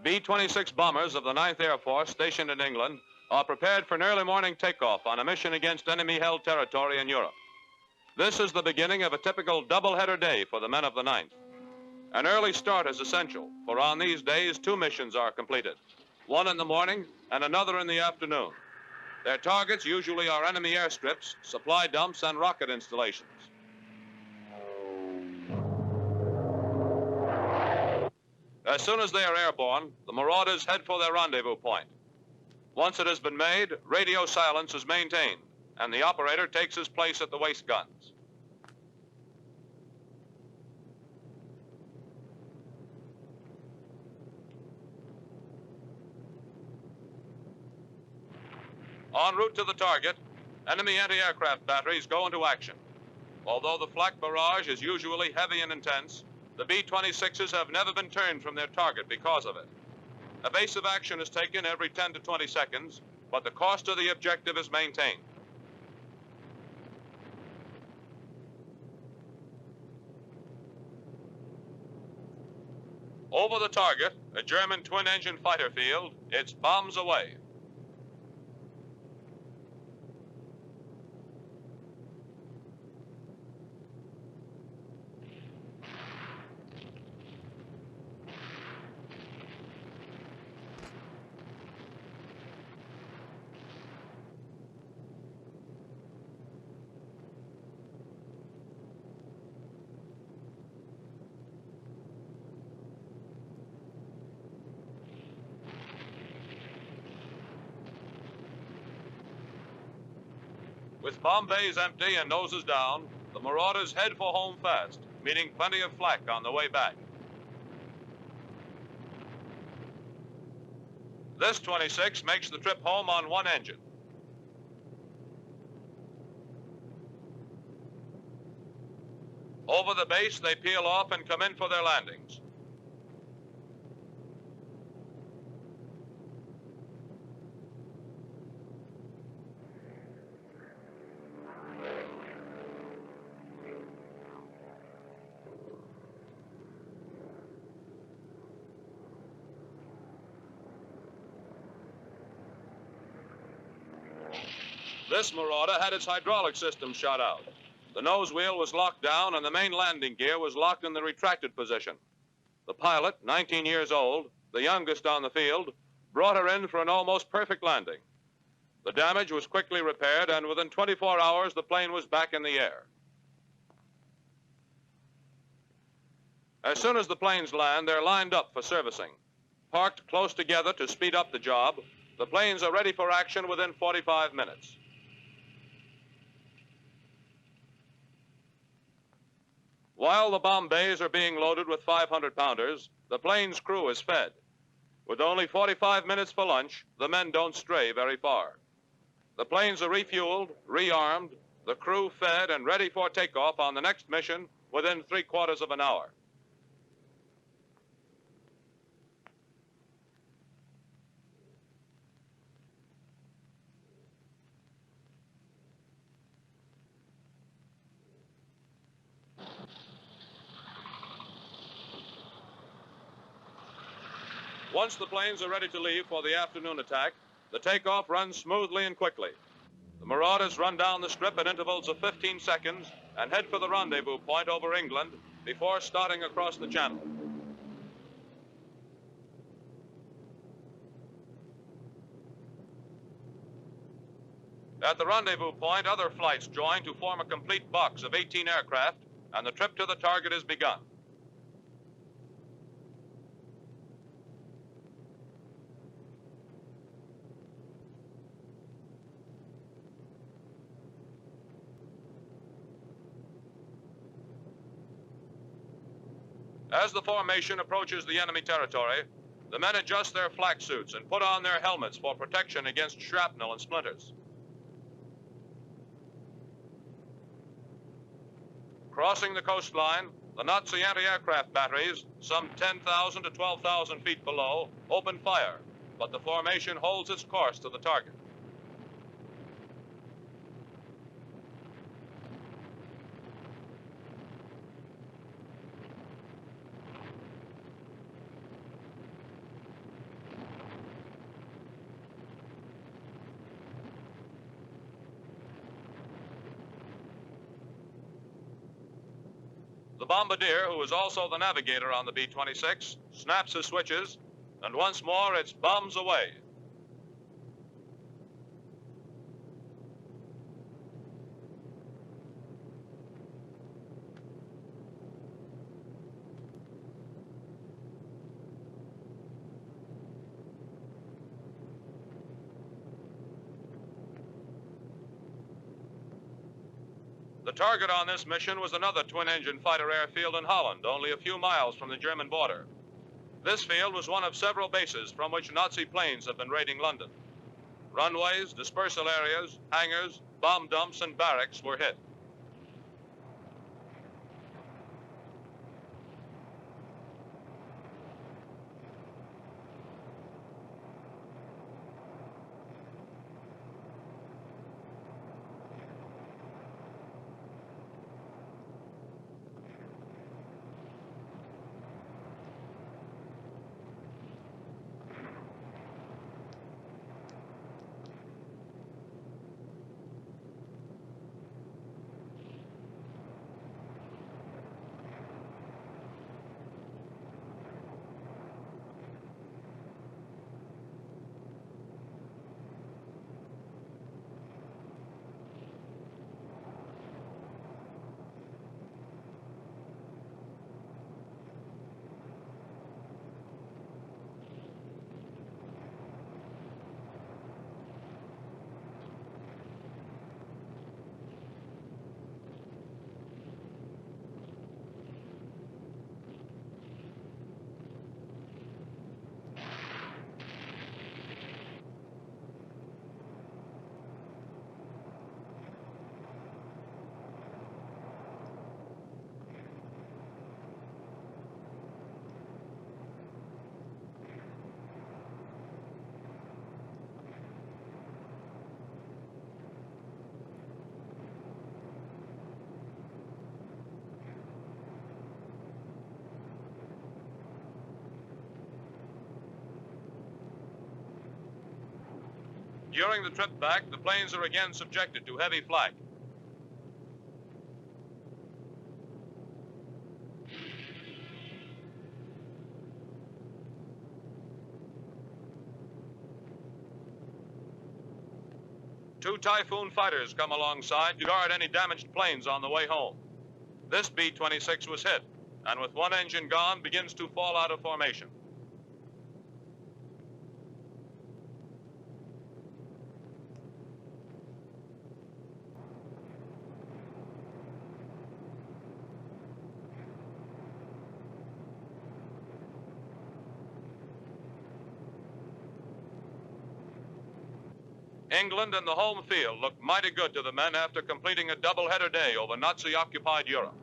B-26 bombers of the 9th Air Force stationed in England are prepared for an early morning takeoff on a mission against enemy-held territory in Europe. This is the beginning of a typical double-header day for the men of the 9th. An early start is essential, for on these days, 2 missions are completed, one in the morning and another in the afternoon. Their targets usually are enemy airstrips, supply dumps, and rocket installations. As soon as they are airborne, the Marauders head for their rendezvous point. Once it has been made, radio silence is maintained, and the operator takes his place at the waist guns. En route to the target, enemy anti-aircraft batteries go into action. Although the flak barrage is usually heavy and intense, the B-26s have never been turned from their target because of it. Evasive action is taken every 10 to 20 seconds, but the course to the objective is maintained. Over the target, a German twin-engine fighter field, it's bombs away. With bomb bays empty and noses down, the Marauders head for home fast, meeting plenty of flak on the way back. This 26 makes the trip home on one engine. Over the base, they peel off and come in for their landings. This Marauder had its hydraulic system shot out. The nose wheel was locked down and the main landing gear was locked in the retracted position. The pilot, 19 years old, the youngest on the field, brought her in for an almost perfect landing. The damage was quickly repaired, and within 24 hours, the plane was back in the air. As soon as the planes land, they're lined up for servicing. Parked close together to speed up the job, the planes are ready for action within 45 minutes. While the bomb bays are being loaded with 500-pounders, the plane's crew is fed. With only 45 minutes for lunch, the men don't stray very far. The planes are refueled, rearmed, the crew fed and ready for takeoff on the next mission within 3/4 of an hour. Once the planes are ready to leave for the afternoon attack, the takeoff runs smoothly and quickly. The Marauders run down the strip at intervals of 15 seconds and head for the rendezvous point over England before starting across the channel. At the rendezvous point, other flights join to form a complete box of 18 aircraft, and the trip to the target is begun. As the formation approaches the enemy territory, the men adjust their flak suits and put on their helmets for protection against shrapnel and splinters. Crossing the coastline, the Nazi anti-aircraft batteries, some 10,000 to 12,000 feet below, open fire, but the formation holds its course to the target. The bombardier, who is also the navigator on the B-26, snaps his switches, and once more it's bombs away. The target on this mission was another twin-engine fighter airfield in Holland, only a few miles from the German border. This field was one of several bases from which Nazi planes have been raiding London. Runways, dispersal areas, hangars, bomb dumps, and barracks were hit. During the trip back, the planes are again subjected to heavy flak. Two Typhoon fighters come alongside to guard any damaged planes on the way home. This B-26 was hit, and with one engine gone, begins to fall out of formation. England and the home field looked mighty good to the men after completing a double-header day over Nazi-occupied Europe.